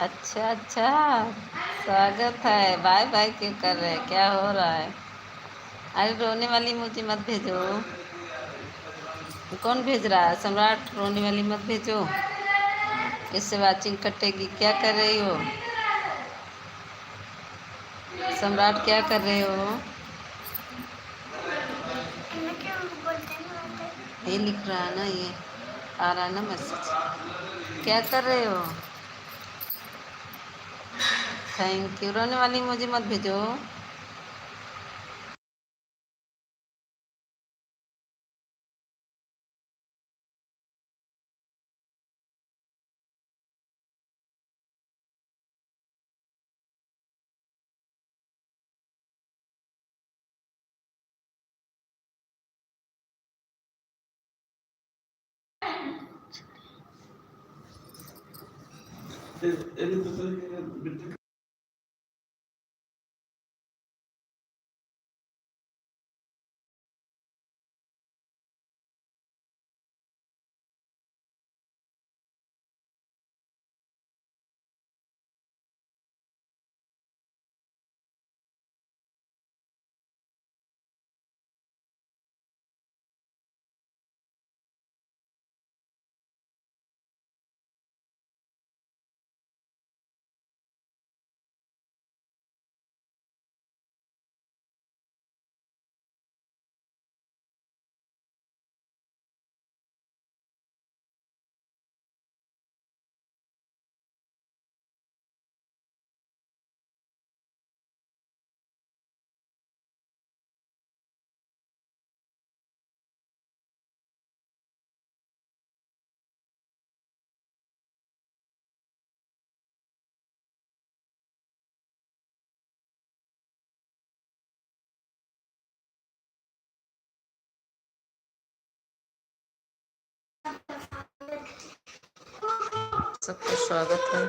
अच्छा अच्छा, स्वागत है। बाय बाय क्यों कर रहे हैं, क्या हो रहा है? अरे रोने वाली मुझे मत भेजो। कौन भेज रहा है? सम्राट, रोने वाली मत भेजो, इससे वाचिंग कटेगी। क्या कर रही हो सम्राट, क्या कर रहे हो? ये लिख रहा है ना, ये आ रहा है ना मैसेज। क्या कर रहे हो? Thank you. रोने वाली मुझे मत भेजो। सबका स्वागत है।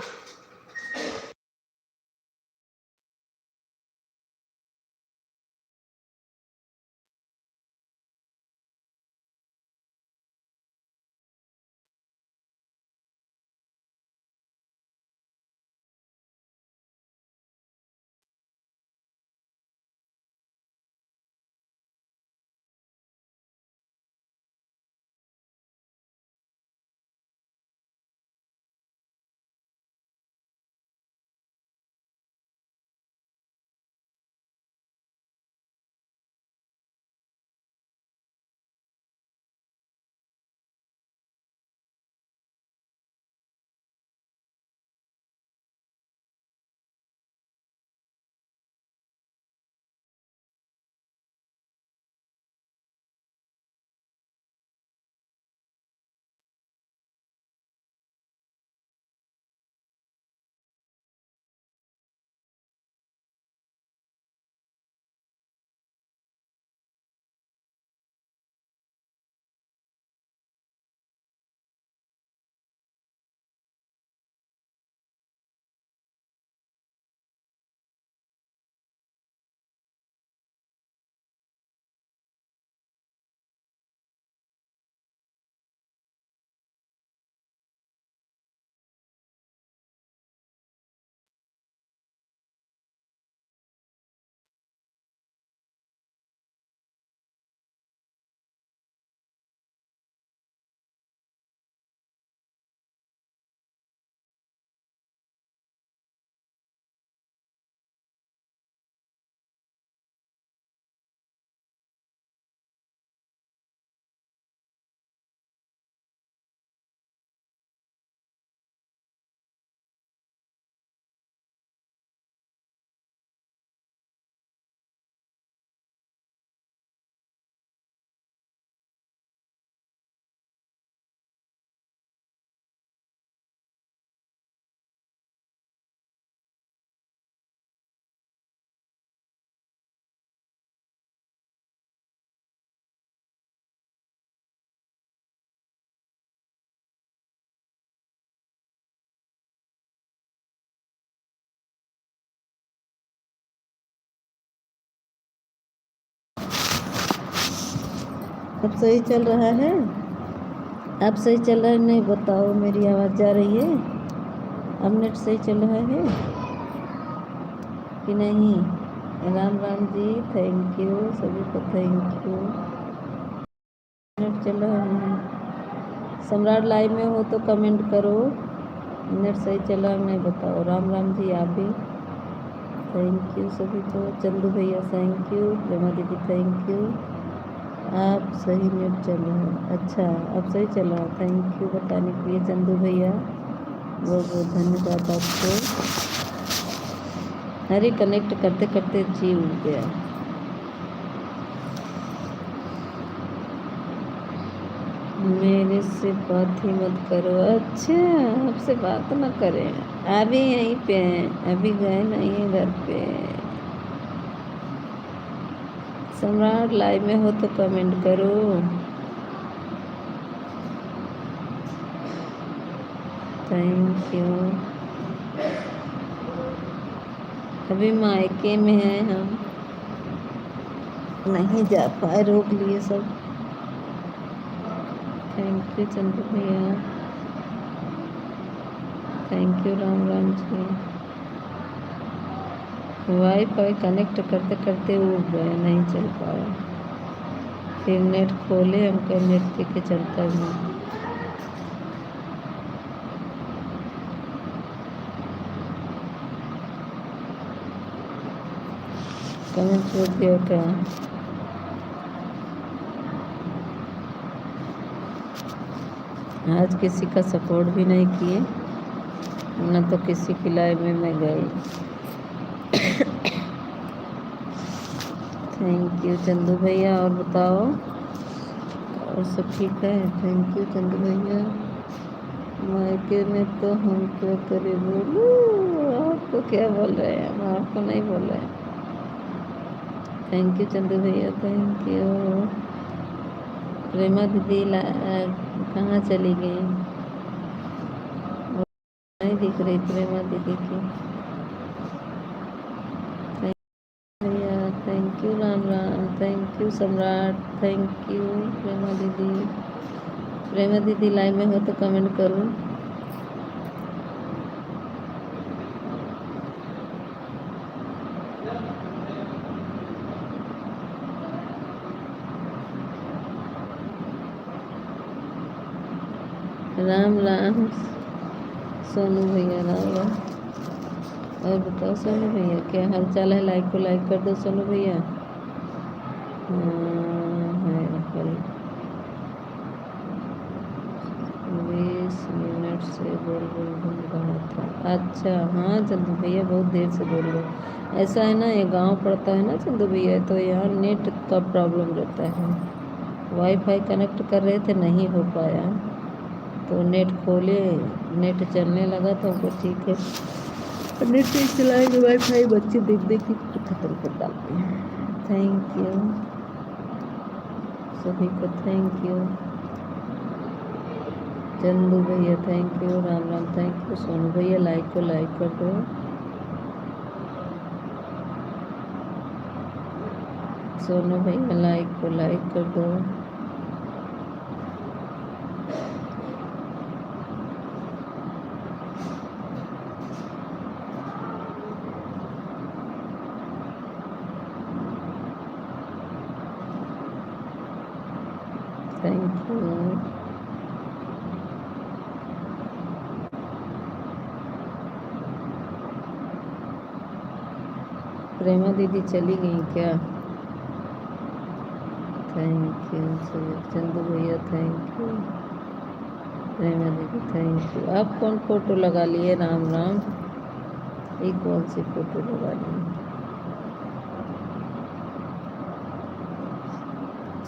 अब सही चल रहा है। अब सही चल रहा है नहीं बताओ, मेरी आवाज़ जा रही है? अब नेट सही चल रहा है कि नहीं? राम राम जी, थैंक यू सभी को, थैंक यू। नेट चल रहा है नहीं? सम्राट लाइव में हो तो कमेंट करो, नेट सही चल रहा है नहीं बताओ। राम राम जी, आप भी थैंक यू सभी को। चंदू भैया थैंक यू, प्रेमा दीदी थैंक यू। आप सही नेट चल रहा है? अच्छा अब सही चल रहा है, थैंक यू बताने के लिए चंदू भैया, बहुत बहुत धन्यवाद आपको। अरे कनेक्ट करते करते जी उड़ गया। मेरे से बात ही मत करो। अच्छा आपसे बात ना करें, अभी यहीं पे हैं, अभी गए नहीं है घर पे। सम्राट लाइव में हो तो कमेंट करो। Thank you. अभी मायके में हैं हम, नहीं जा पाए, रोक लिए सब। थैंक यू चंद्र भैया, thank you Ram Ram ji. Wifi connect करते करते उड़ गए, नहीं चल पाया। फिर नेट खोले, हम कह नेट के चलता नहीं। कमेंट छोड़ दिया क्या? आज किसी का सपोर्ट भी नहीं किए, न तो किसी की लाइव में मैं गई। थैंक यू चंदू भैया, और बताओ और सब ठीक है? थैंक यू चंदू भैया। मायके में तो हम क्या करें बोलो, आपको क्या बोल रहे हैं, हम आपको नहीं बोल रहे हैं। थैंक यू चंदू भैया, थैंक यू। प्रेमा दीदी कहाँ चली गई? नहीं दिख रही प्रेमा दीदी की। भैया thank you Ram Ram, thank you सम्राट, थैंक यू प्रेमा दीदी। प्रेमा दीदी लाइव में हो तो कमेंट करो। राम राम सोनू भैया, राम राम। और बताओ सोनू भैया क्या हाल चाल है? लाइक को लाइक कर दो सोनू भैया। है कल 20 मिनट से बोल रहा था। अच्छा हाँ चंदू भैया, बहुत देर से बोल रहे। ऐसा है ना, ये गांव पड़ता है ना चंदू भैया, तो यहाँ नेट का प्रॉब्लम रहता है। वाईफाई कनेक्ट कर रहे थे, नहीं हो पाया, तो नेट खोले, नेट चलने लगा तो हमको ठीक है। नेट नहीं चलाएंगे, वाईफाई बच्चे देख देख के खत्म कर डालते हैं। थैंक यू सभी को, थैंक यू चंदू भैया, thank you Ram Ram, thank you Sonu भैया। लाइक को लाइक कर दो। सोनू भैया लाइक को लाइक कर दो। Thank you. प्रेमा दीदी चली गई क्या? थैंक यू चंदू भैया, थैंक यू प्रेमा दीदी, थैंक यू। आप कौन फोटो लगा लिए? राम राम, ये कौन सी फोटो लगा ली?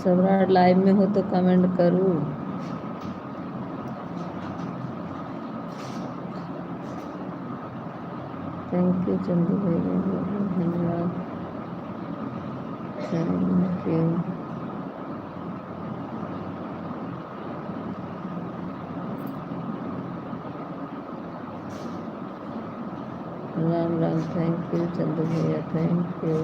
सम्राट लाइव में हो तो कमेंट करूँ। थैंक यू चंदू भैया, धन्यवाद, thank you. Ram Ram, thank you Chandu भैया, थैंक यू।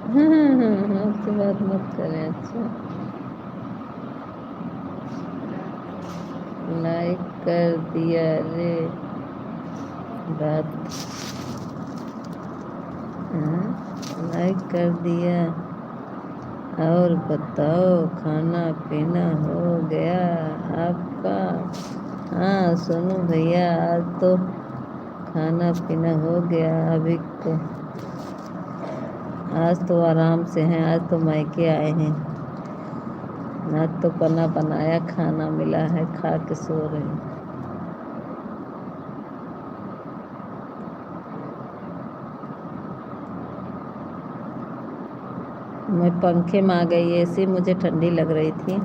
आपसे बात मत करें। अच्छा, लाइक कर दिया रे बात। हाँ, लाइक कर दिया। और बताओ, खाना पीना हो गया आपका? हाँ सोनू भैया, आज तो खाना पीना हो गया। अभी तो आज तो आराम से हैं, आज तो मायके आए हैं। आज तो बना बनाया खाना मिला है, खा के सो रहे हैं। मैं पंखे में आ गई, एसी मुझे ठंडी लग रही थी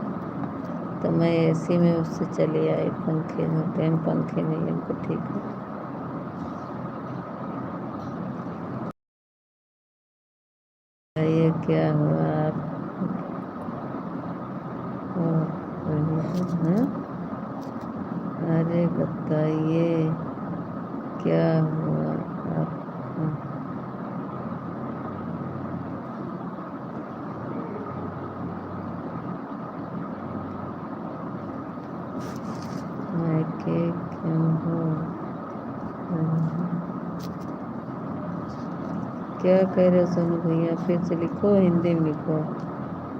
तो मैं एसी में उससे चली आई पंखे में। टाइम पंखे में हमको ठीक है। ये क्या हुआ आप? हाँ? अरे बताइए क्या हुआ आपको? मायके क्यों हो? क्या कह रहे हो सोनू भैया? फिर से लिखो, हिंदी में लिखो,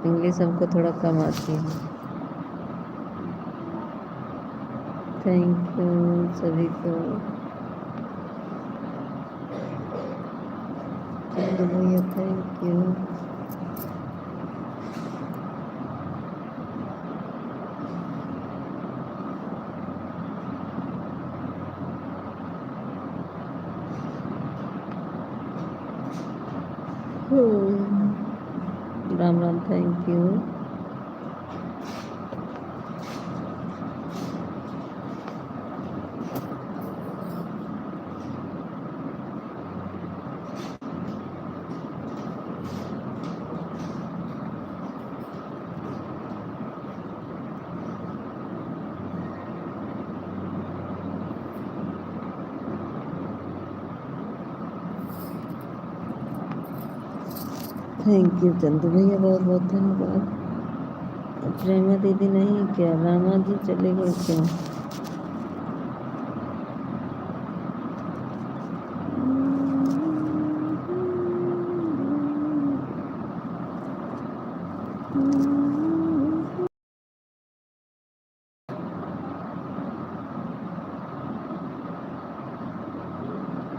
इंग्लिश हमको थोड़ा कम आती है। थैंक यू सभी को। चंदू भैया thank you. Ram Ram, thank you. Thank you Chandu भैया, बहुत बहुत धन्यवाद। प्रेमा दीदी नहीं क्या? रामा जी चले गए क्या?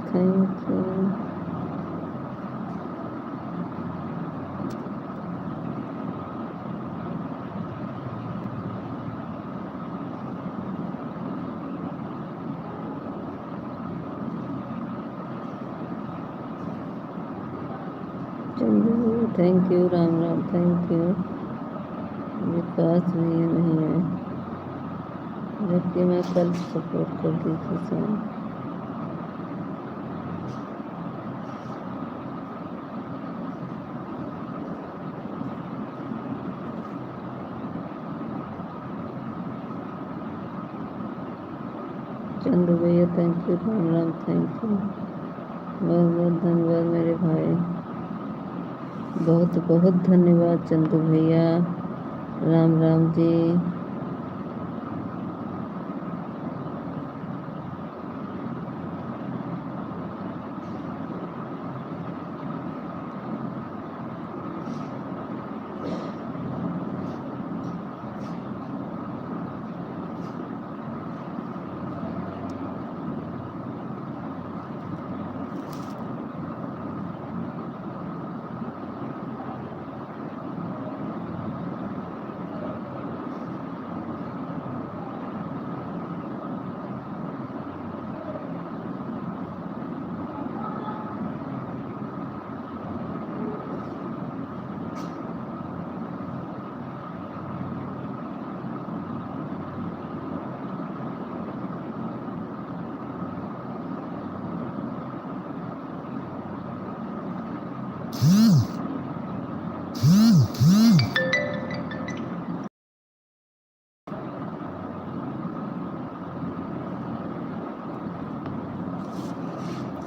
Thank you. चंदू भैया thank you. Ram Ram, thank you. Vikas भैया नहीं है, जबकि मैं कल सपोर्ट कर दी थी सर। चंदू भैया thank you. Ram Ram, thank you. बहुत बहुत धन्यवाद मेरे भाई, बहुत बहुत धन्यवाद चंदू भैया। राम राम जी।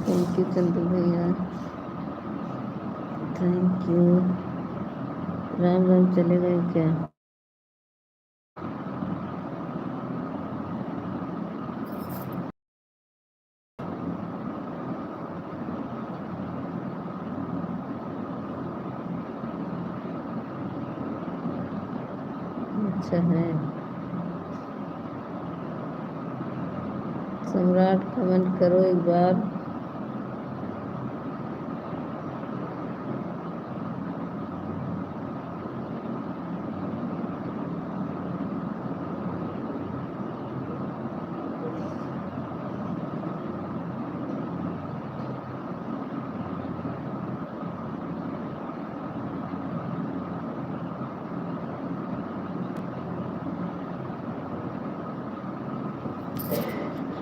थैंक यू चंदू भैया, thank thank you. Ram Ram चले गए क्या? अच्छा है। सम्राट कमेंट करो एक बार।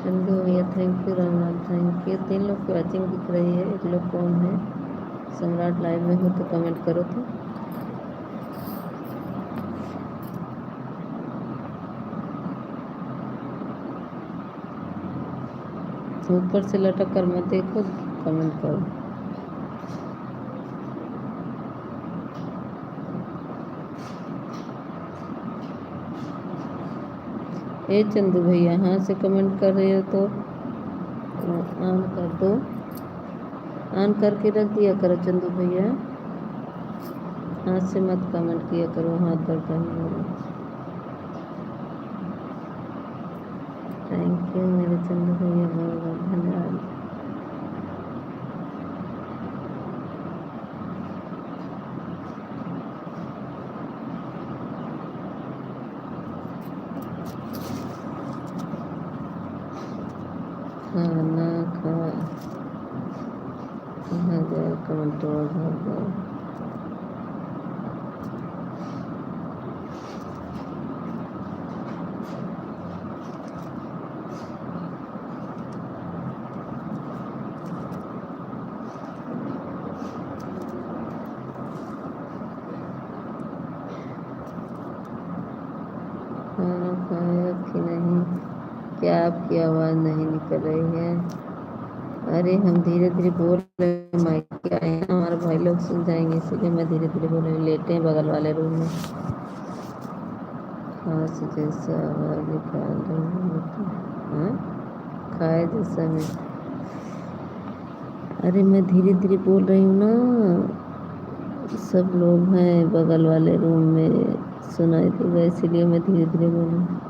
चंदू भैया thank you. Ram Ram thank you. 3 लोग की वॉचिंग दिख रही है, 1 लोग कौन है? सम्राट लाइव में हो तो कमेंट करो तो। ऊपर से लटक कर मत देखो, कमेंट करो। ए चंदू भैया हाँ से कमेंट कर रहे हो तो ऑन कर दो, ऑन करके रख दिया करो चंदू भैया। हाथ से मत कमेंट किया करो, हाथ दर्द करने वाला। थैंक यू मेरे चंदू भैया, बहुत बहुत धन्यवाद। खाना खा गया कमेंट हो गया। खाना खाया कि नहीं? क्या आपकी आवाज़ नहीं निकल रही है? अरे हम धीरे धीरे बोल रहे हैं, माइक के आए हैं, हमारे भाई लोग सुन जाएंगे, इसलिए मैं धीरे धीरे बोल रही हूँ। लेटे हैं बगल वाले रूम में, खास जैसा आवाज़ निकाल रही है। हाँ खाए जैसा मैं, अरे मैं धीरे धीरे बोल रही हूँ ना, सब लोग हैं बगल वाले रूम में, सुनाई देगा इसीलिए मैं धीरे धीरे बोल रही हूँ।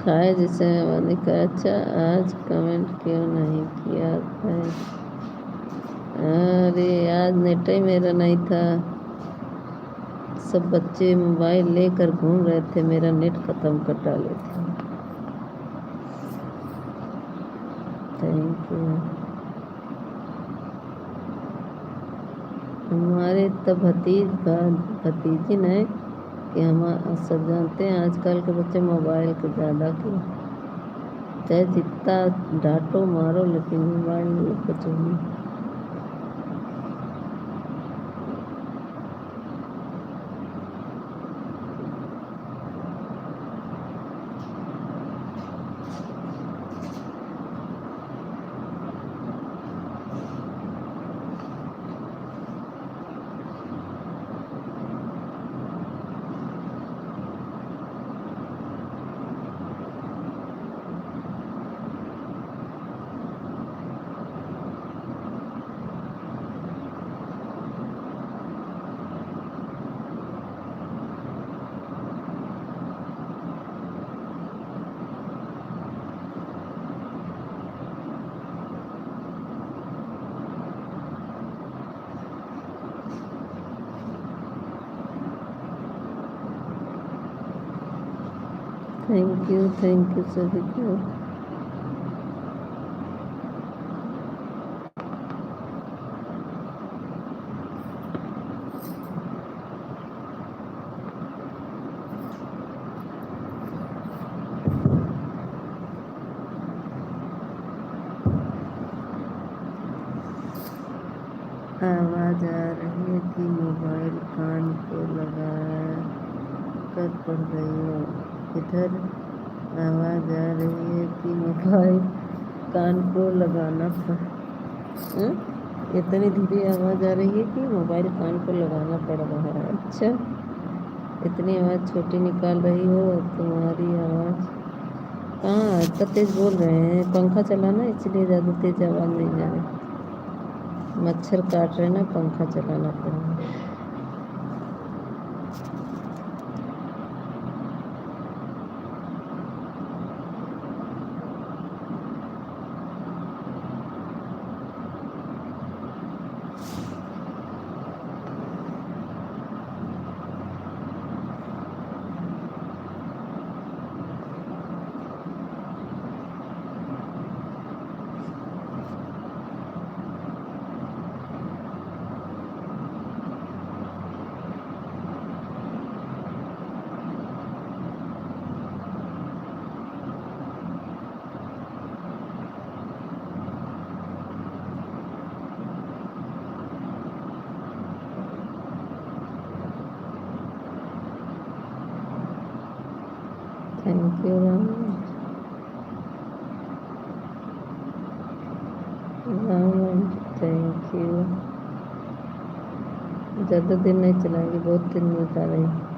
खाए जैसे मैंने कहा। अच्छा आज कमेंट क्यों नहीं किया है? अरे आज नेट ही मेरा नहीं था, सब बच्चे मोबाइल लेकर घूम रहे थे, मेरा नेट खत्म कर डाले थे। Thank you. हमारे तो भतीजी ने कि हम सब जानते हैं आजकल के बच्चे मोबाइल को ज़्यादा की, चाहे जितना डांटो मारो लेकिन मोबाइल में बच्चों में। थैंक यू सभी को। आवाज़ आ रही है कि मोबाइल कान को लगा कर पढ़ रही हो। इधर आवाज़ आ रही है कि मोबाइल कान को लगाना पड़ हं? इतनी धीरे आवाज़ आ रही है कि मोबाइल कान को लगाना पड़ रहा है। अच्छा, इतनी आवाज़ छोटी निकाल रही हो। तुम्हारी आवाज़ कहाँ इतना तेज़ बोल रहे हैं? पंखा चलाना इसलिए ज़्यादा तेज़ आवाज़ नहीं जा रही। मच्छर काट रहे ना, पंखा चलाना पड़ेगा। Thank you Ram Ram, thank you. ज़्यादा दिन नहीं चलाएंगे, बहुत दिन में उतारेंगे।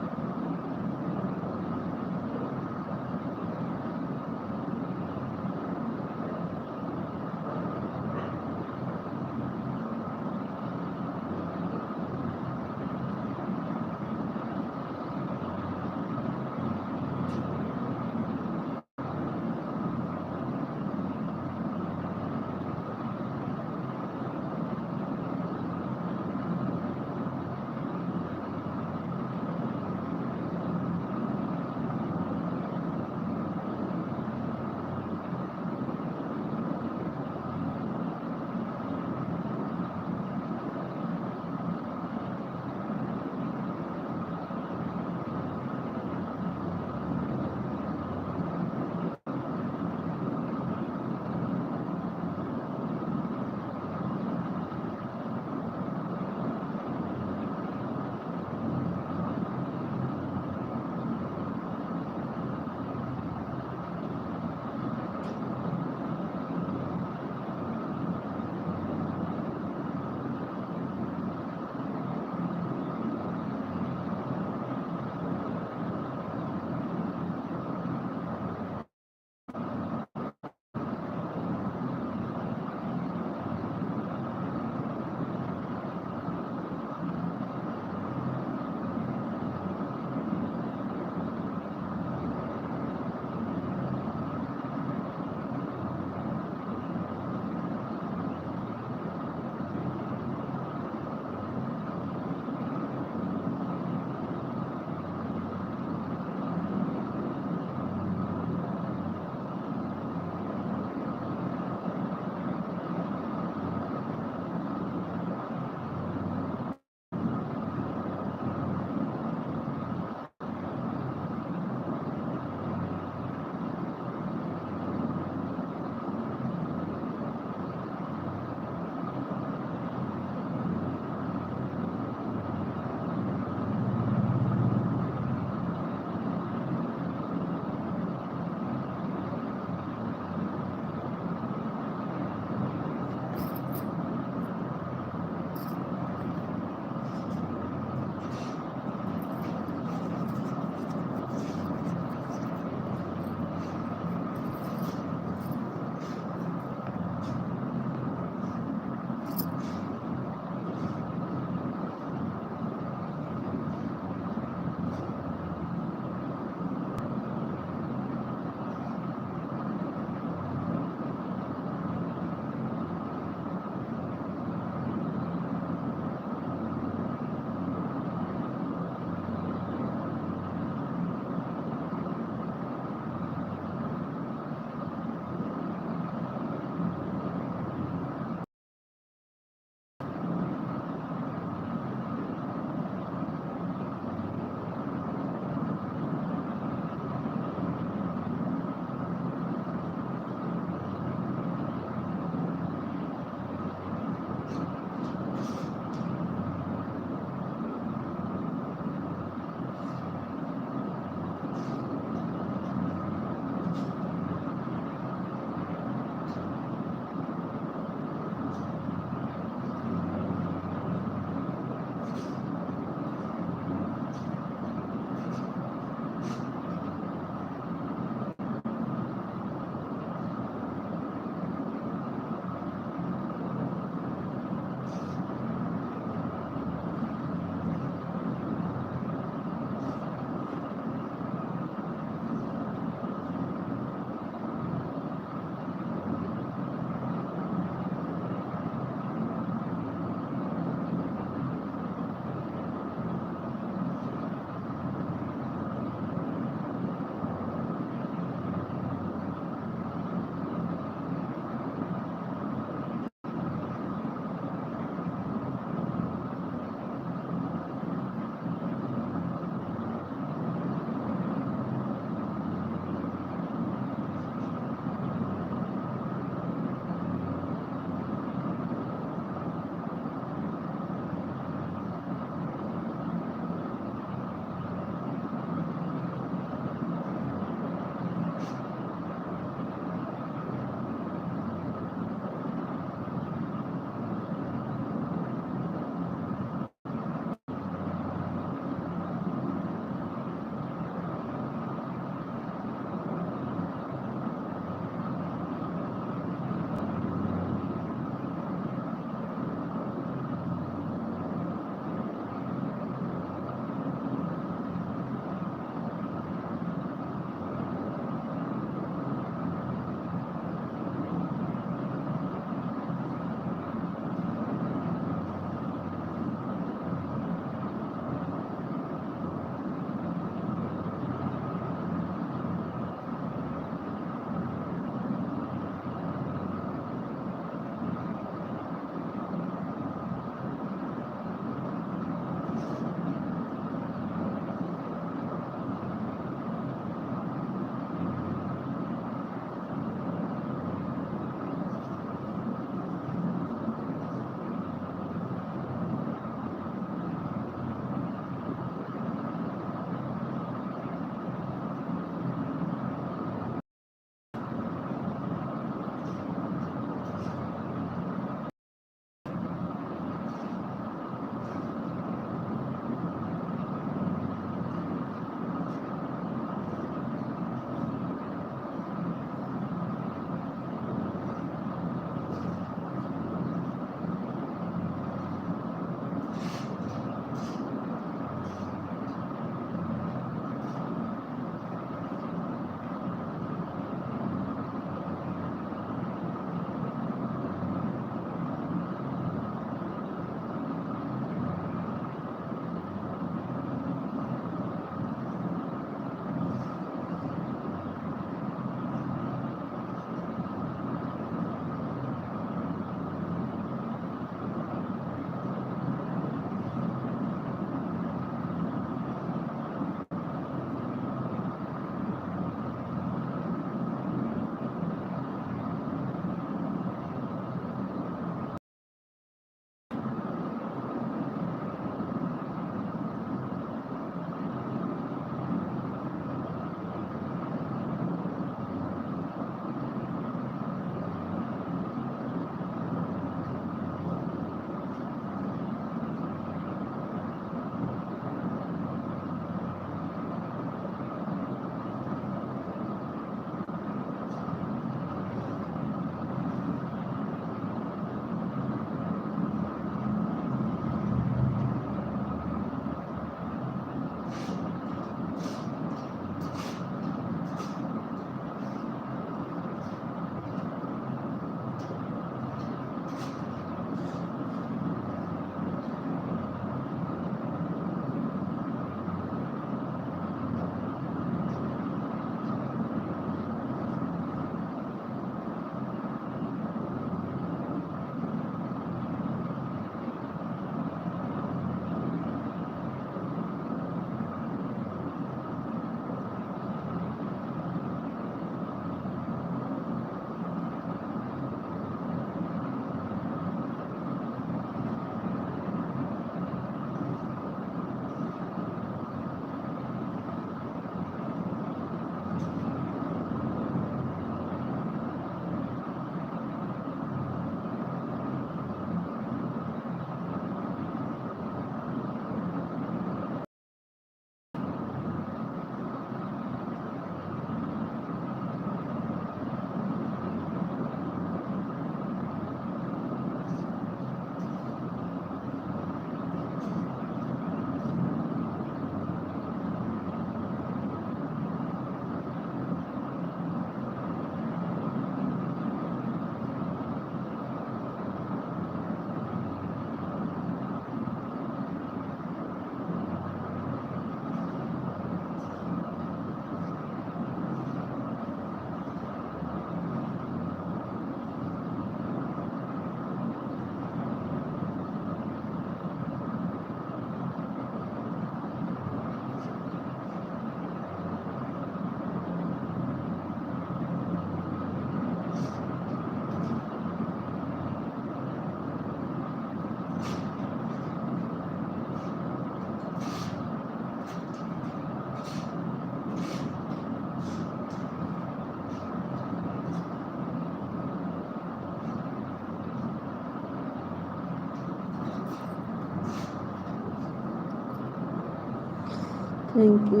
Thank you.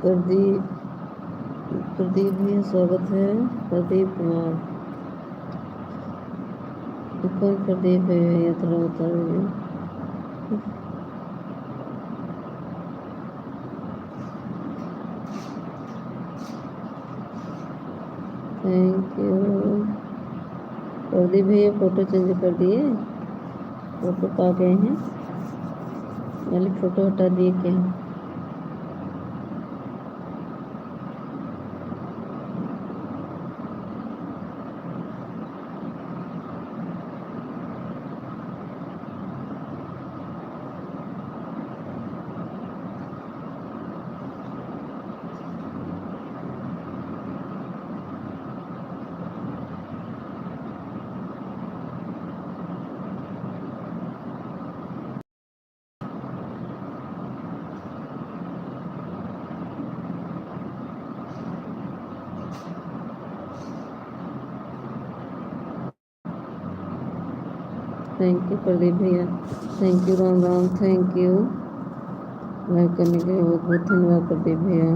प्रदीप प्रदीप भी स्वागत है। प्रदीप कुमार, कौन प्रदीप है ये थोड़ा बता दीजिए। Thank you. प्रदीप भैया फ़ोटो चेंज कर दिए, फ़ोटो पा गए हैं, वाली फ़ोटो हटा दिए क्या? थैंक यू प्रदीप भैया, thank you. Ram Ram, thank you. Like करने के लिए बहुत बहुत धन्यवाद प्रदीप भैया।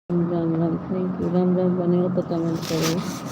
Ram Ram, thank you. राम राम बनेगा तो कमेंट करो।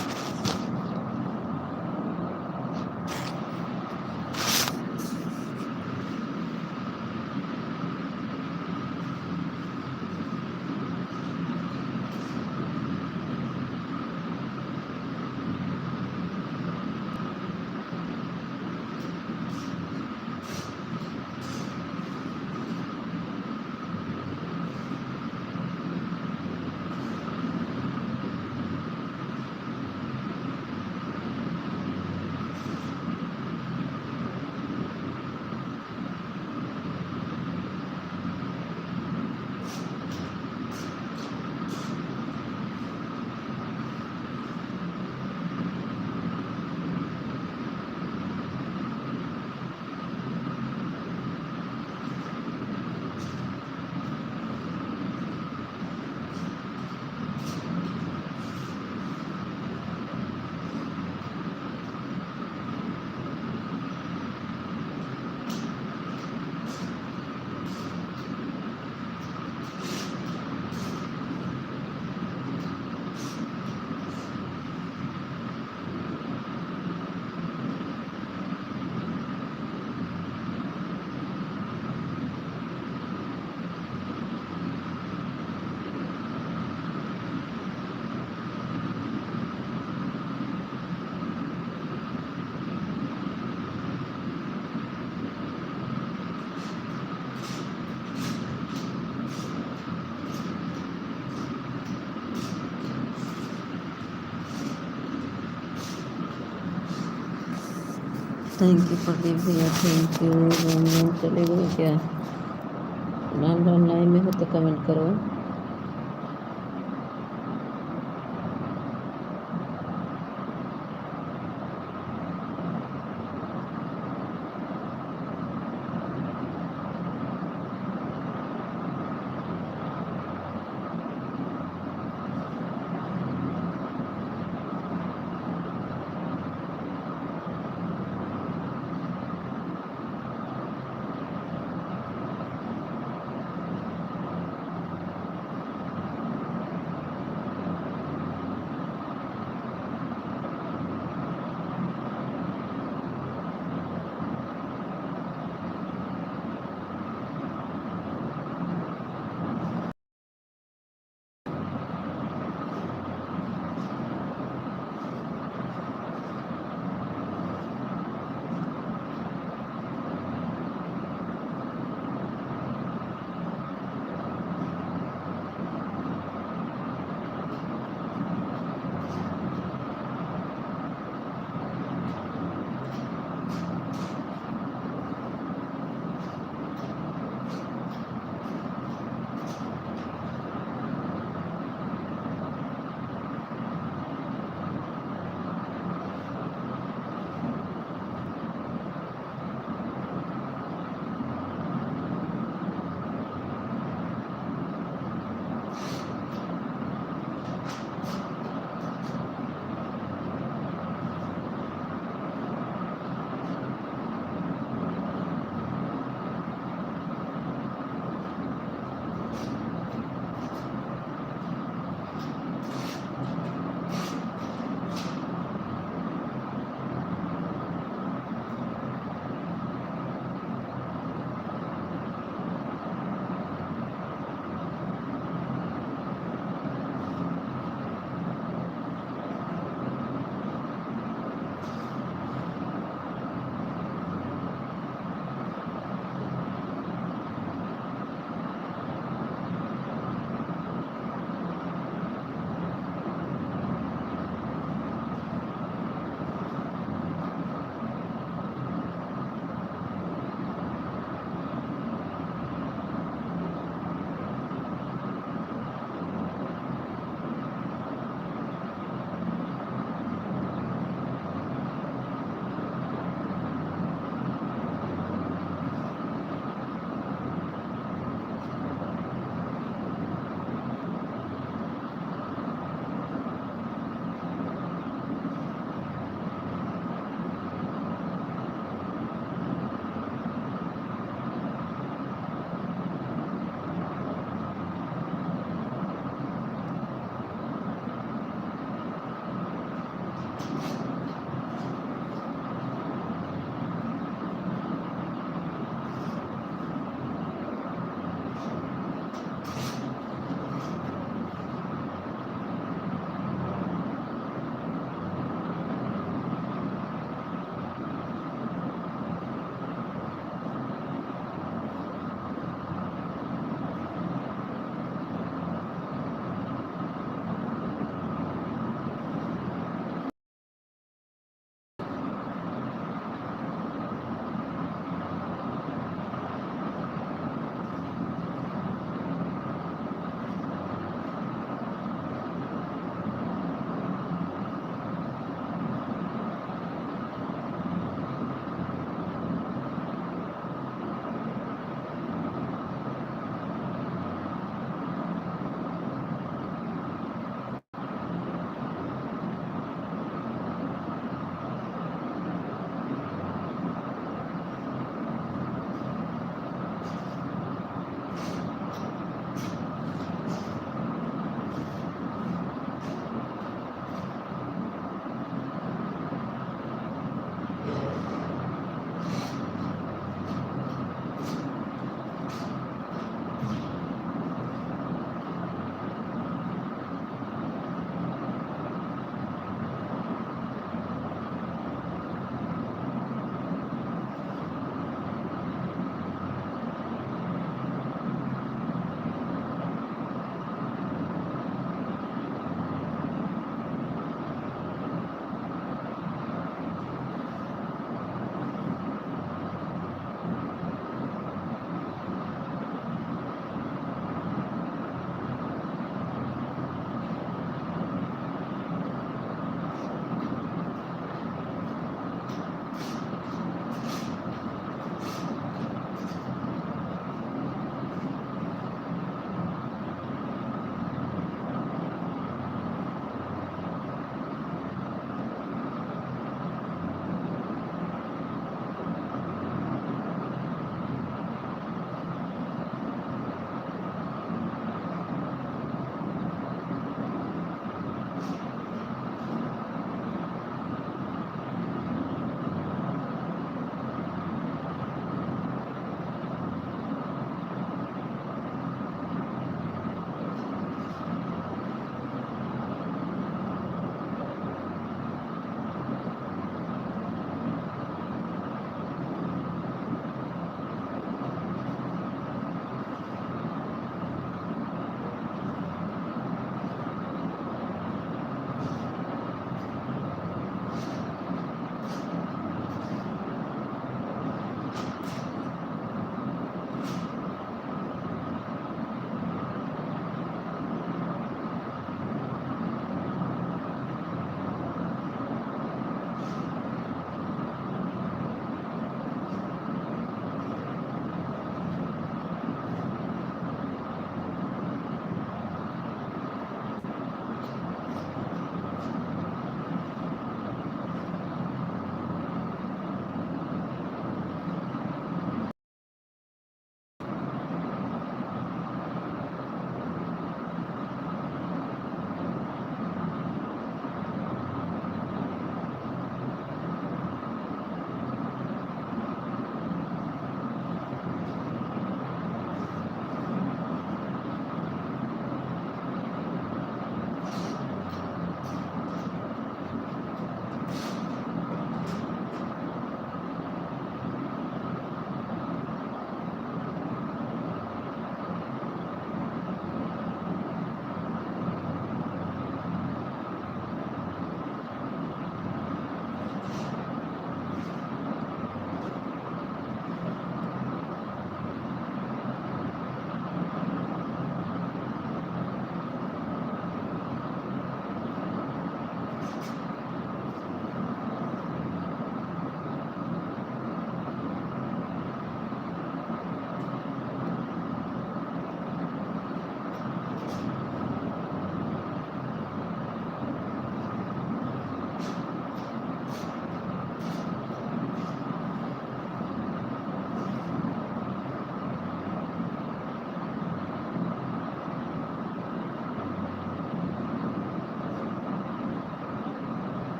थैंक यू प्रदीप भैया, थैंक यू। राम राम चलेगा क्या? राम राम लाइन में हो तो कमेंट करो।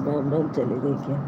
राम राम चली गई क्या?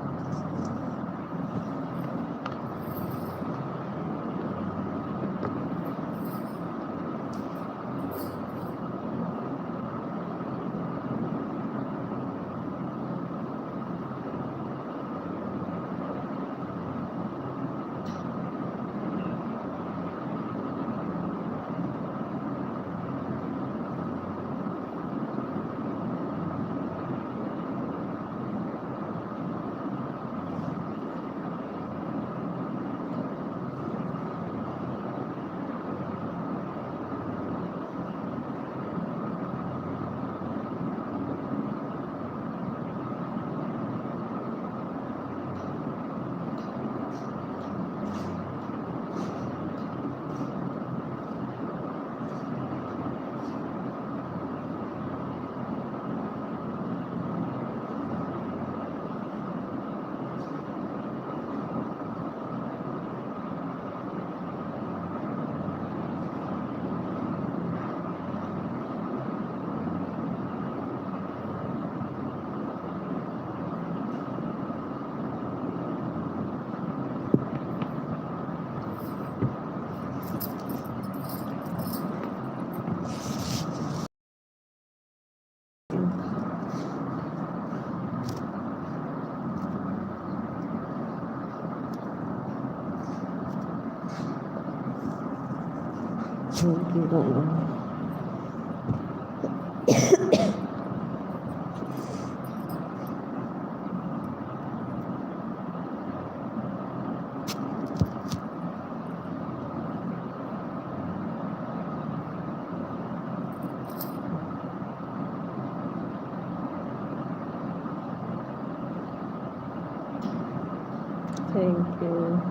Thank you, Rama. Thank you.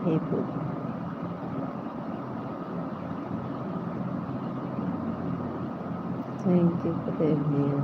Hey, thank you for being here.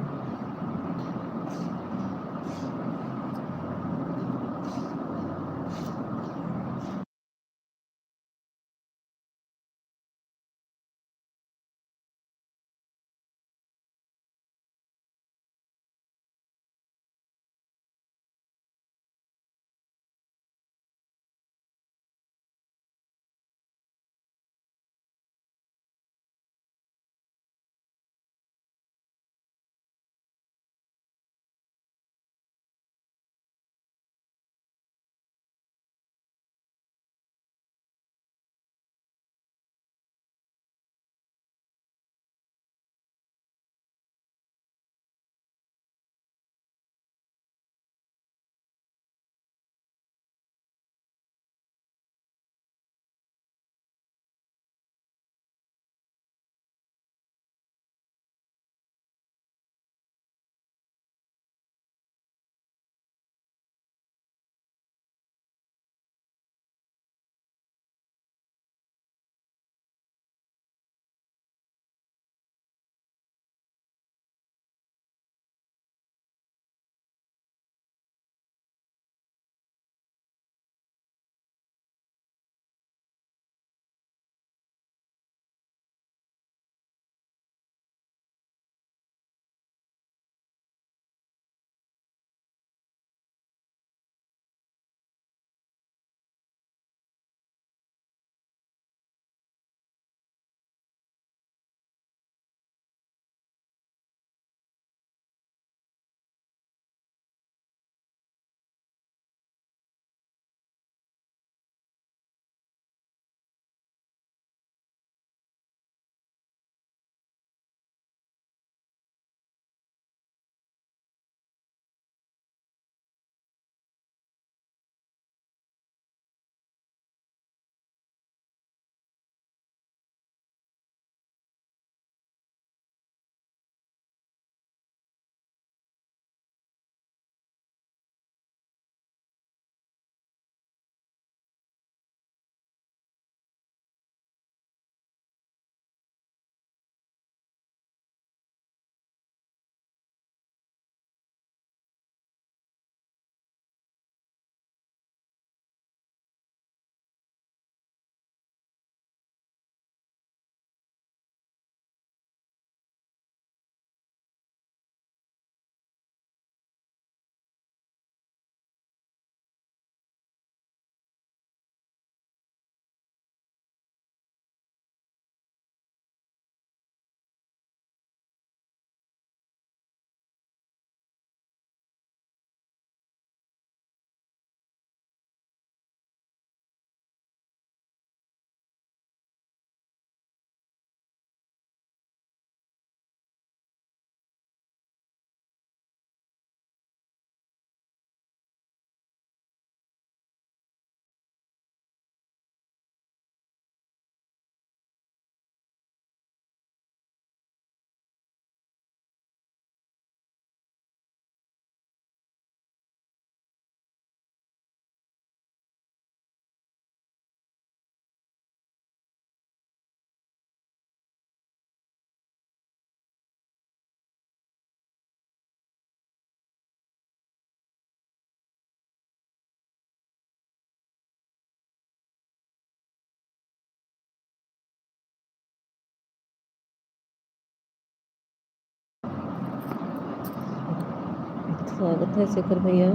स्वागत है शेखर भैया,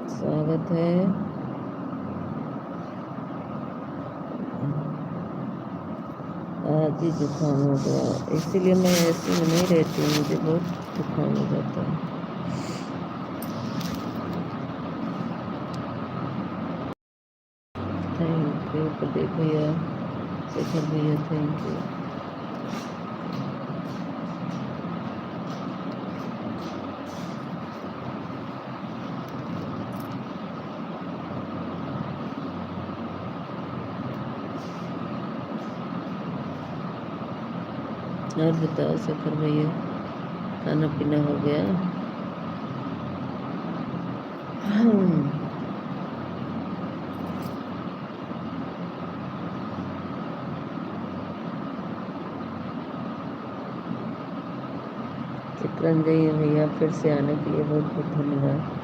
स्वागत है। आज ही जुकाम हो गया, इसीलिए मैं ऐसी में नहीं रहती हूँ, मुझे बहुत जुकाम हो जाता है। थैंक यू प्रदीप भैया, शेखर भैया, थैंक यू। और बताओ शेखर भैया, खाना पीना हो गया? चित्रंजय भैया फिर से आने के लिए बहुत बहुत धन्यवाद।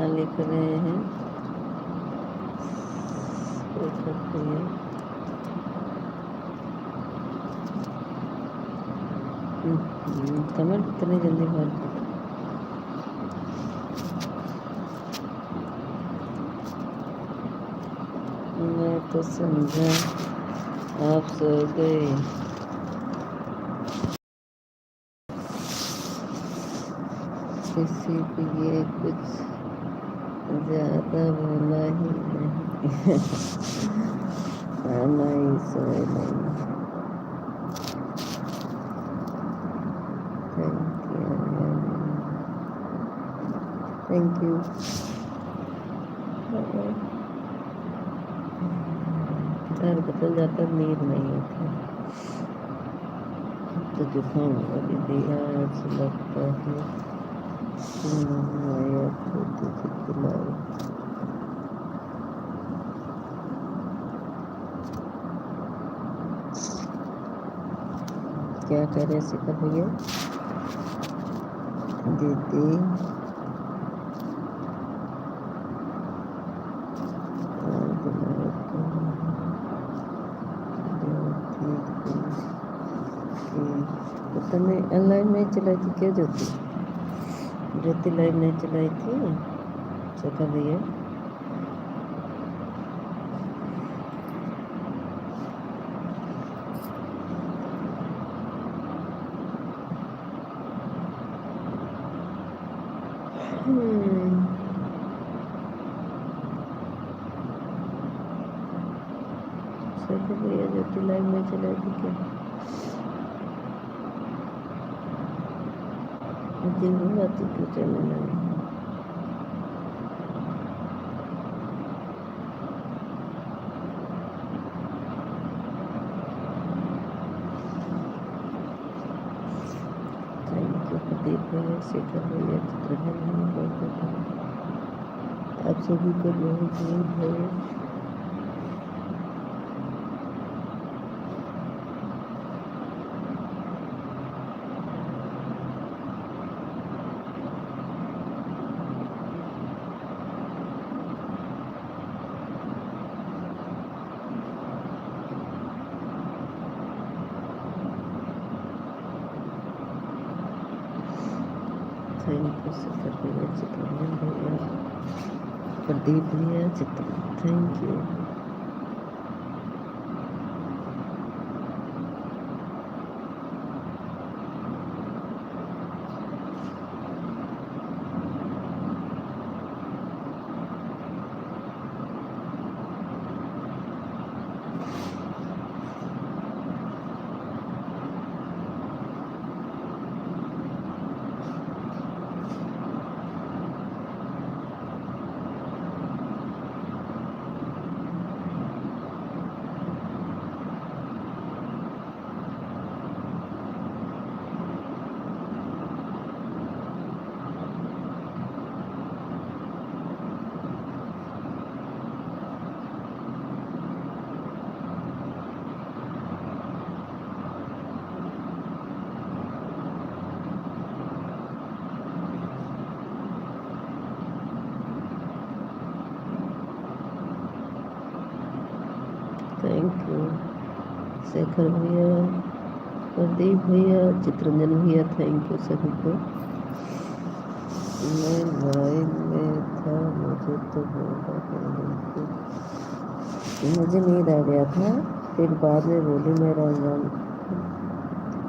लिख रहे हैं कमेंट इतनी जल्दी भर मैं तो समझा आप सो गए। किसी को ये कुछ ज़्यादा बोला ही नहीं। नहीं सोए नहीं। Thank you. डर बदल जाता, नींद नहीं होती तो जुकाम अभी दिया लगता है। क्या कह रहे शेखर भैया? दीदी पता नहीं ऑनलाइन नहीं चलाई थी क्या ज्योति? ज्योति लाइव नहीं चलाई थी शेखर भैया? शेखर भैया ज्योति लाइव नहीं चलाई थी क्या? दिन हुआ तो पूछा मैंने। प्रदीप भैया, शेखर भैया, चित्रंजन भैया, आप सभी को बहुत बहुत थैंक यू शेखर भैया, चित्रंजन भैया, प्रदीप भैया, थैंक यू। शेखर भैया, प्रदीप भैया, चित्रंजन भैया, थैंक यू सभी को। मैं लाइन में था, मुझे तो मुझे नींद आ गया था, फिर बाद में बोली मैं राम राम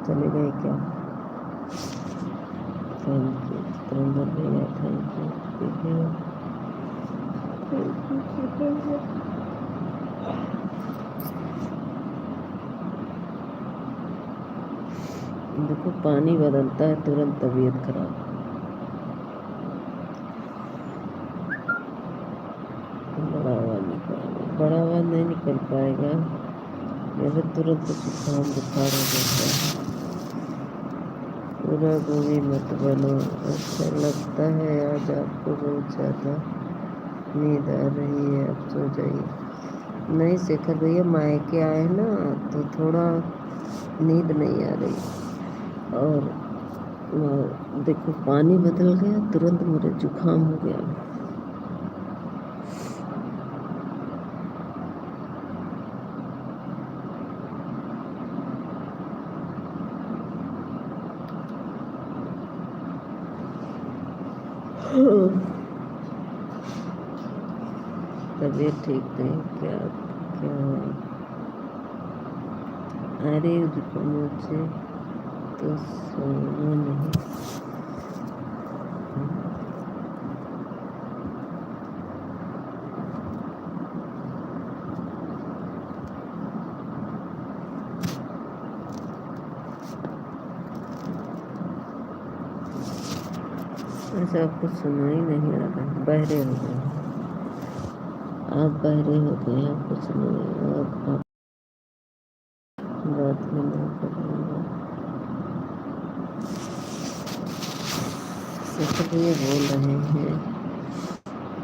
चले गए क्या। थैंक यू चित्रंजन भैया, थैंक यू भैया, थैंक यू। देखो पानी बदलता है तुरंत तबीयत खराब। बड़ा आवाज निकाल, बड़ा आवाज नहीं निकल पाएगा, मेरे तुरंत जुकाम बुखार हो जाता है। पूरा गोभी मत बनो, ऐसा लगता है आज आपको बहुत ज़्यादा नींद आ रही है, अब सो जाइए। नहीं शेखर भैया, मायके आए ना तो थोड़ा नींद नहीं आ रही, और देखो पानी बदल गया तुरंत मुझे जुकाम हो गया। तबीयत ठीक नहीं, क्या क्या अरे मुझे तो सोना नहीं। ऐसा आपको सुना ही नहीं आ रहा, बहरे हो गए आप, बहरे हो गए, आपको सुना आप बात में नहीं कर रहे। सिर्फ ये बोल रहे हैं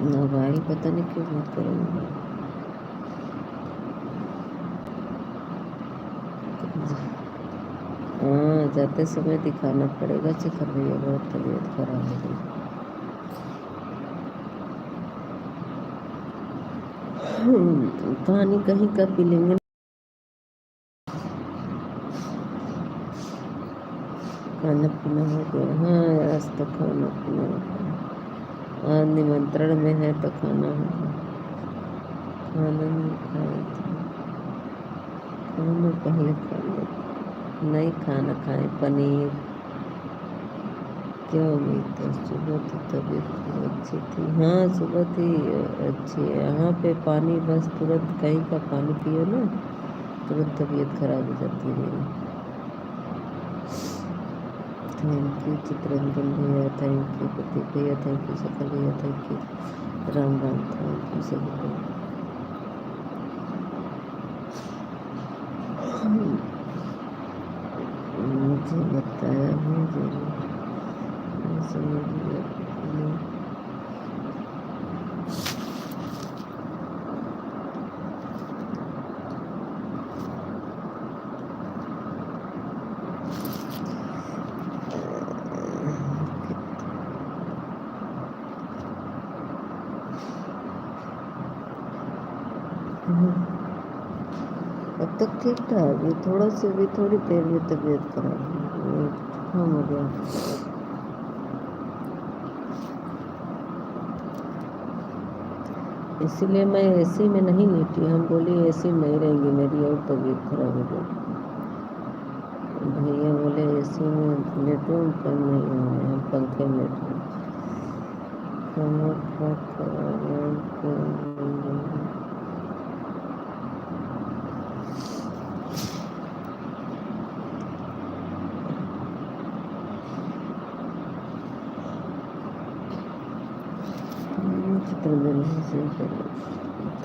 मोबाइल पता नहीं क्यों बात करेंगे। हाँ जाते समय दिखाना पड़ेगा, शिखर भैया बहुत तबीयत खराब हो गई। पानी कहीं का पी लेंगे। खाना पीना हो गया, हाँ आज तो खाना पीना हो गया, आज निमंत्रण में है तो खाना होगा। खाना नहीं खाया था, खाना पहले खा लिया, नहीं खाना खाए पनीर। क्या उम्मीद था, सुबह तो तबीयत अच्छी थी, हाँ सुबह थी अच्छी है। यहाँ पे पानी बस तुरंत कहीं का पानी पियो ना तुरंत तबीयत खराब हो जाती है मेरी। थैंक यू चित्रंजन भैया, थैंक यू प्रदीप भैया, थैंक यू सकल भैया, thank you Ram Ram, thank you सभी को। मुझे बताया है जरूर, समझ लिया। अब तक ठीक था, अभी थोड़ा से भी थोड़ी देर में तबीयत खराब हो गया। इसीलिए मैं एसी में नहीं लेटी, हम बोली एसी में ही रहेंगी, मेरी और तबीयत खराब हो गई। भैया बोले एसी में लेटो, कम नहीं होने, हम पंखे में लेटे। Chittaranjan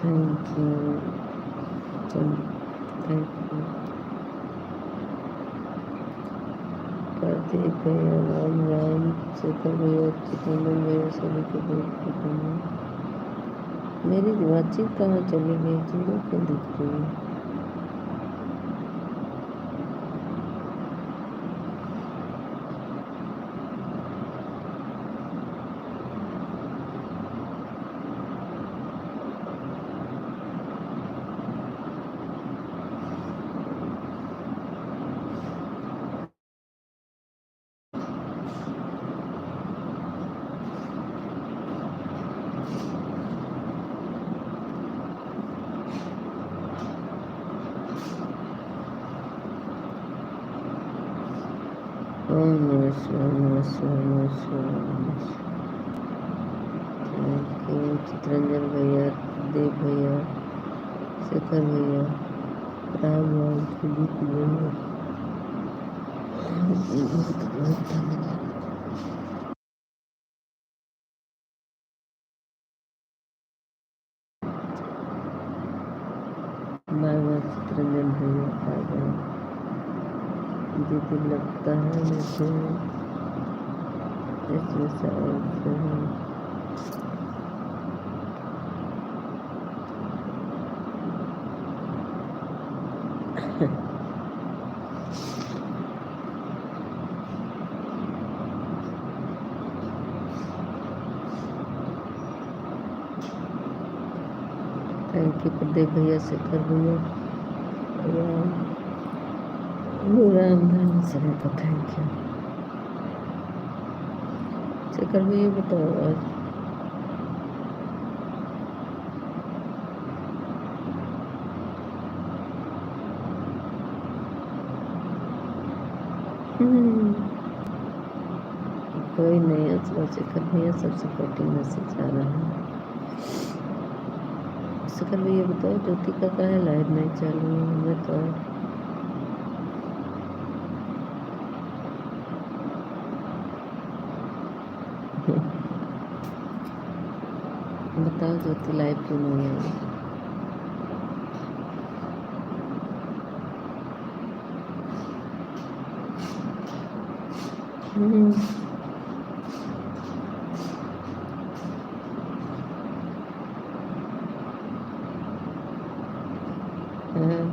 thank you, thank you Kartik भैया, राम राम, शेखर भैया, चित्रंजन भैया, सभी को बहुत। मेरी बातचीत कहाँ चली गई, जीरो क्यों दिख रही है। नमः शिवाय, नमः शिवाय, नमः शिवाय, नमः शिवाय। थैंक यू चित्रंजन भैया, देव भैया, शेखर भैया, राम राम, सुजीत भैया, बहुत बहुत धन्यवाद। बाय बाय चित्रंजन भैया, बाय बाय। दीदी लगता है मुझे इसमें शायद से है। थैंक यू प्रदीप भैया, शेखर भैया, राम राम राम, सभी को थैंक यू। शेखर भैया बताओ आज कोई नहीं है, थोड़ा शेखर भैया सब सपोर्टिंग मैसेज आ रहा है। शेखर भैया बताओ ज्योति का है लाइव नहीं चालू है, मैं तो बताओ ज्योति लाइव क्यों नहीं आई। हाँ,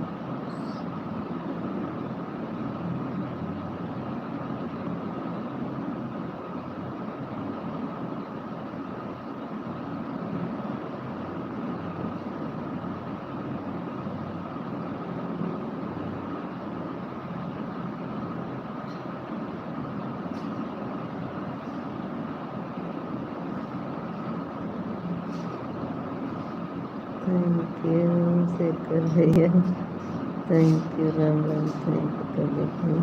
थैंक यू शेखर भैया, thank you Ram Ram, thank you Pradeep भैया।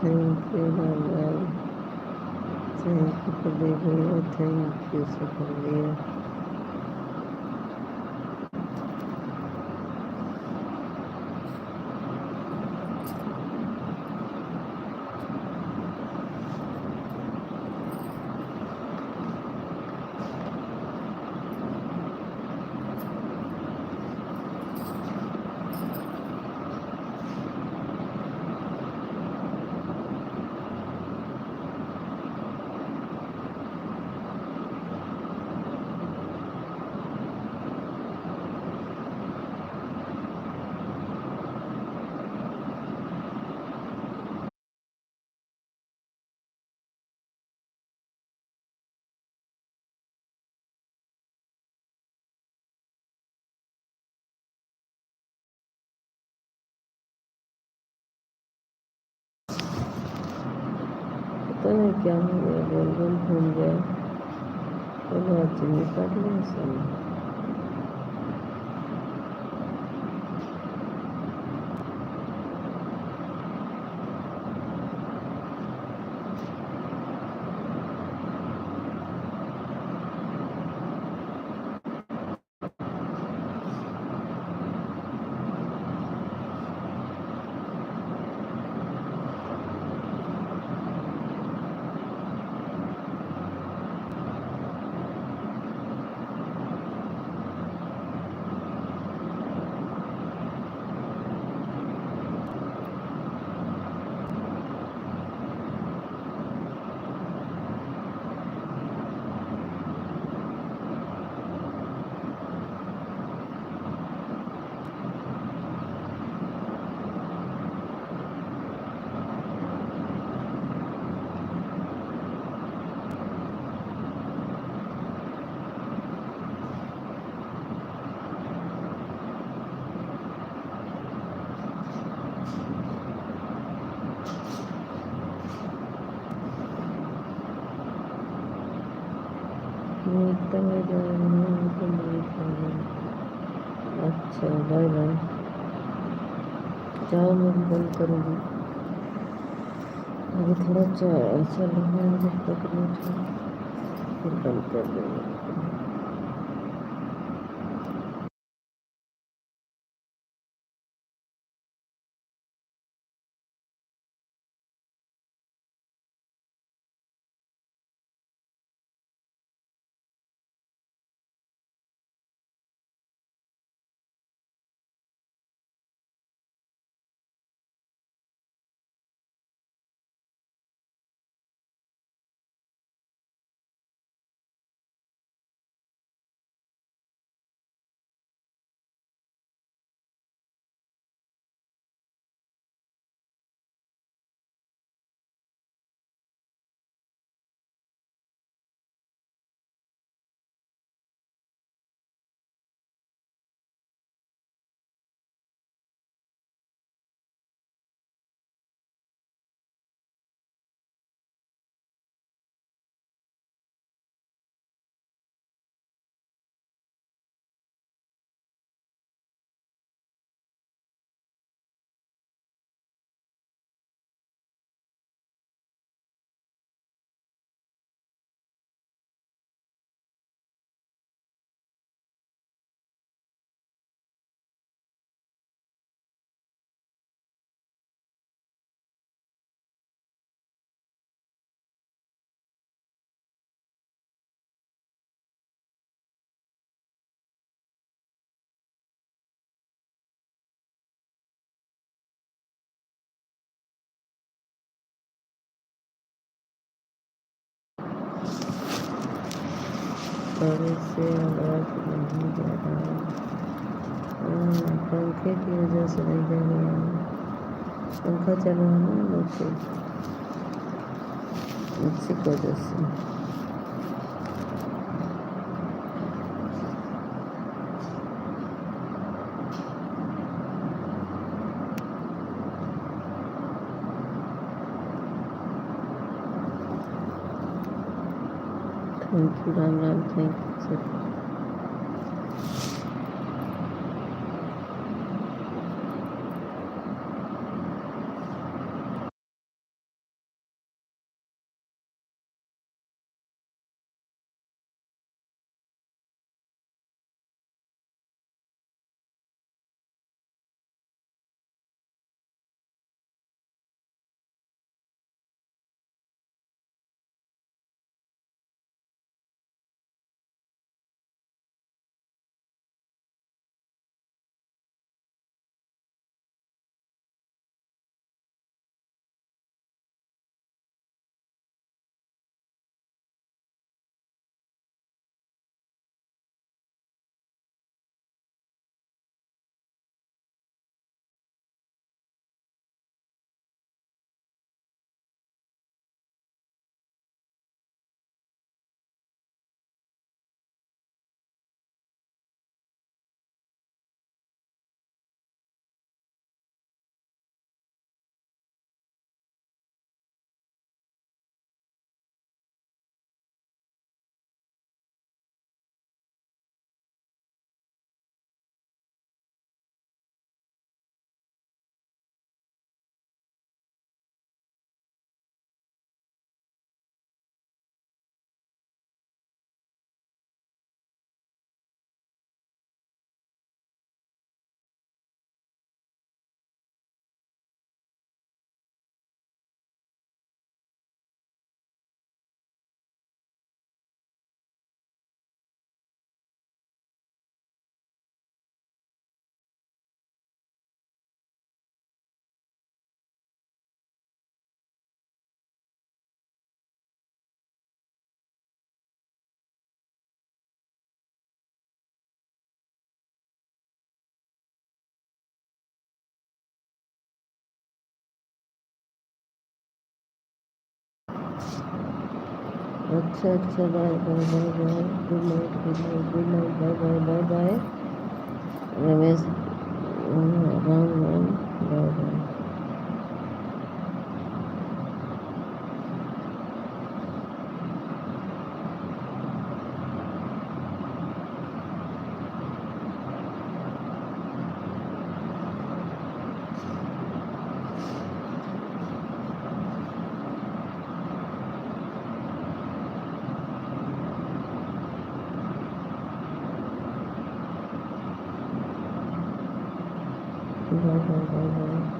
Thank you Ram Ram, thank you Pradeep भैया, थैंक यू शेखर भैया। पता नहीं क्या हो गया, गोल गोल घूम गया। चलो आज चीनी काट लें सब। मैं इतना हो जा रहा हूँ तो मेरी प्रॉब्लम। अच्छा बाय बाय। जाओ मैं भी बंद करूँगी। अभी थोड़ा चल रहा है जब तक नहीं उठा फिर बंद कर दूँगी। बारिश से आवाज़ नहीं जा रहा है। पंखे की वजह से नहीं जा रहा है। पंखा चल रहा है ना नीचे, इसी की वजह से। Thank you Ram Ram, thank you sir. अच्छा अच्छा, bye bye bye bye, good night good night good night, bye bye bye bye. Ramesh Ram Ram, bye bye. Bye bye bye bye.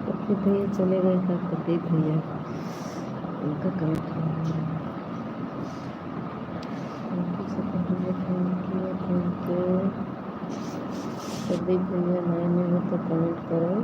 Pradeep भैया चले गए था। प्रदीप भैया उनका कमेंट थैंक यू। प्रदीप भैया लाइन में हो तो कमेंट करो।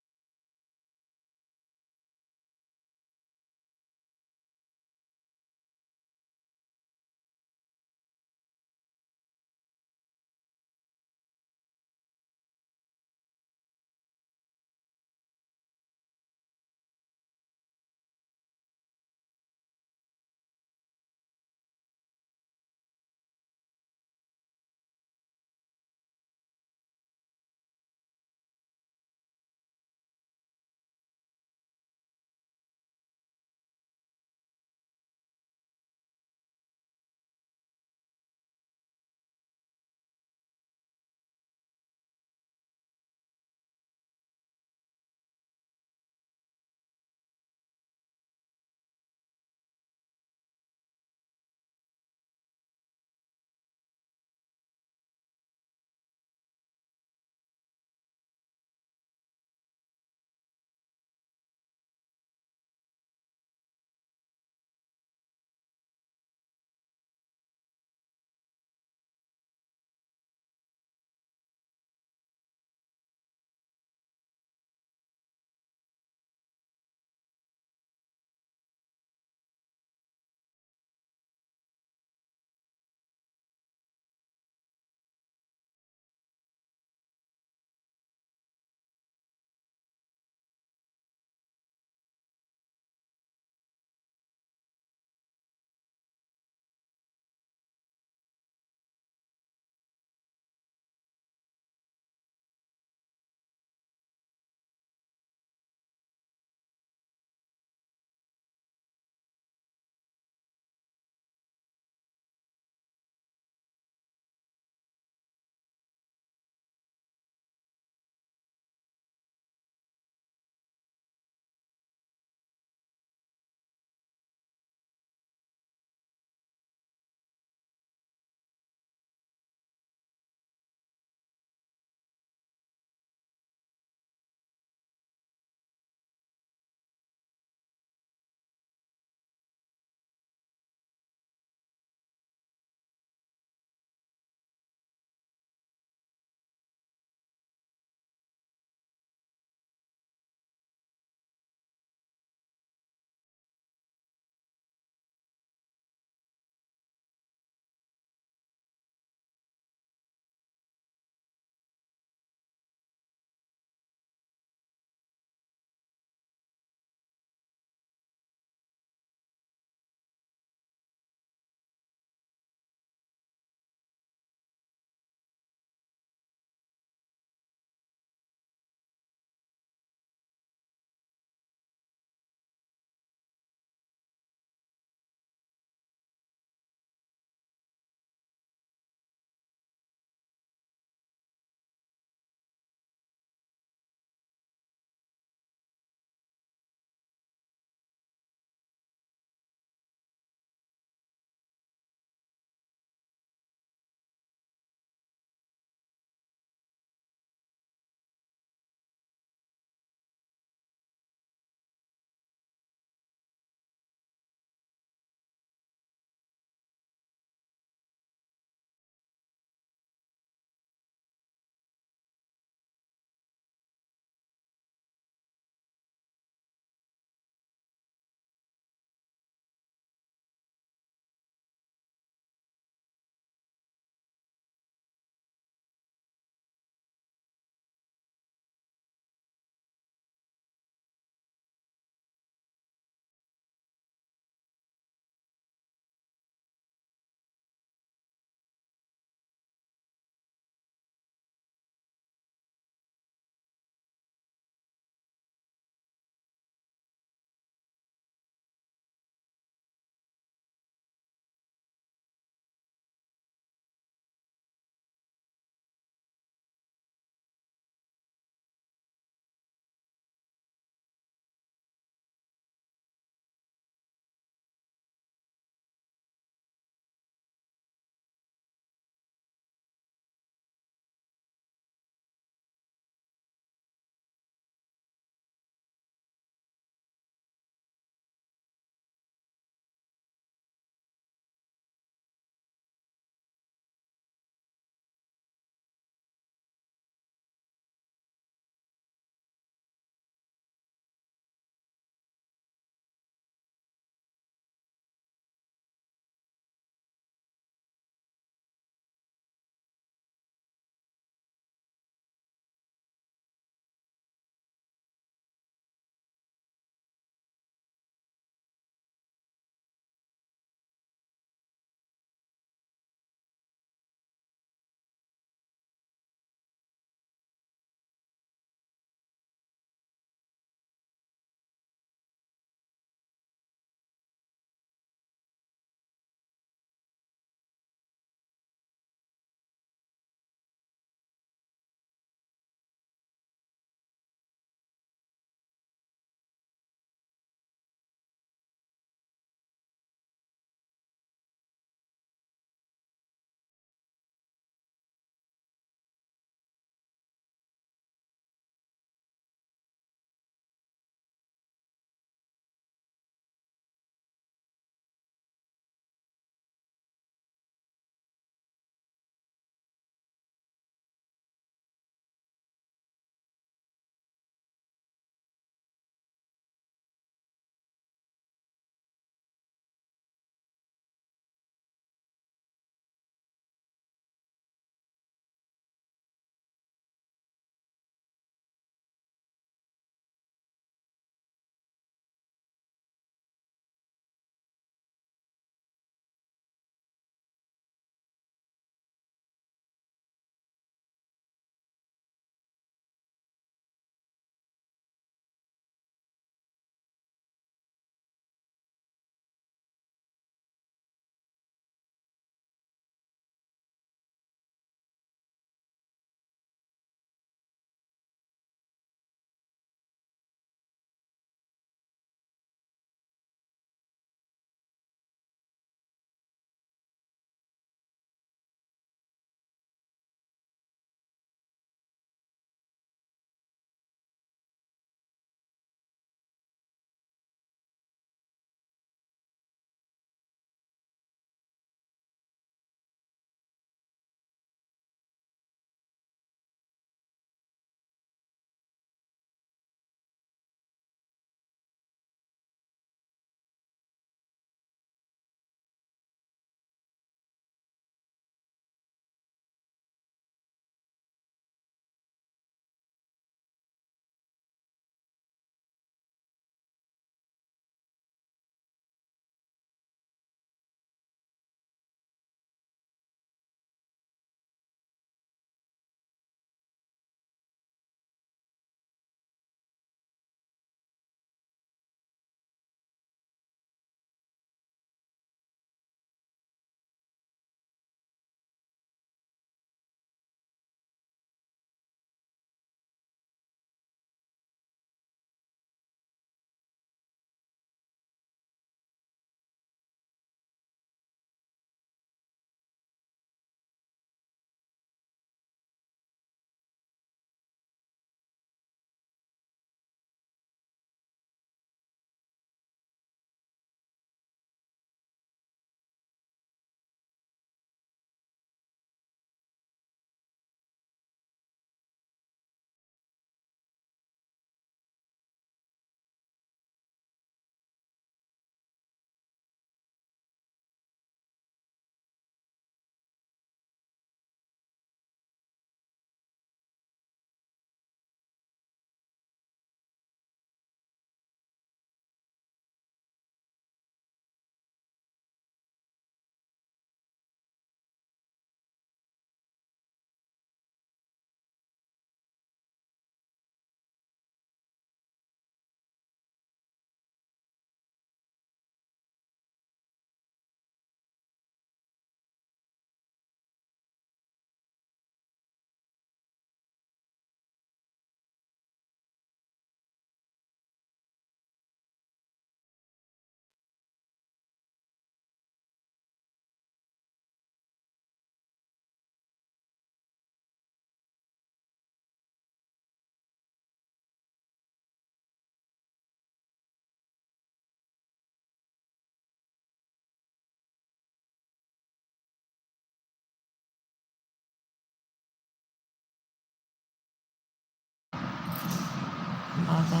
बाबा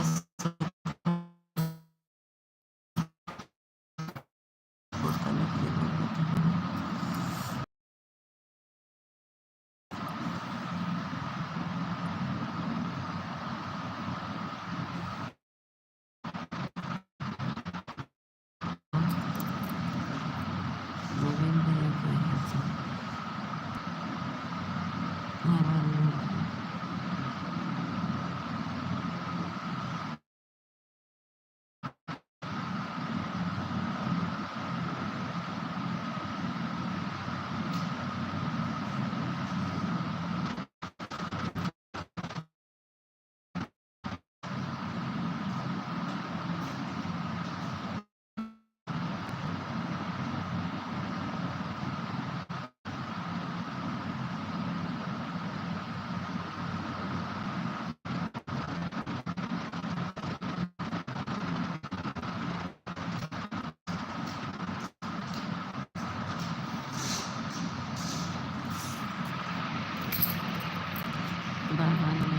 बाबा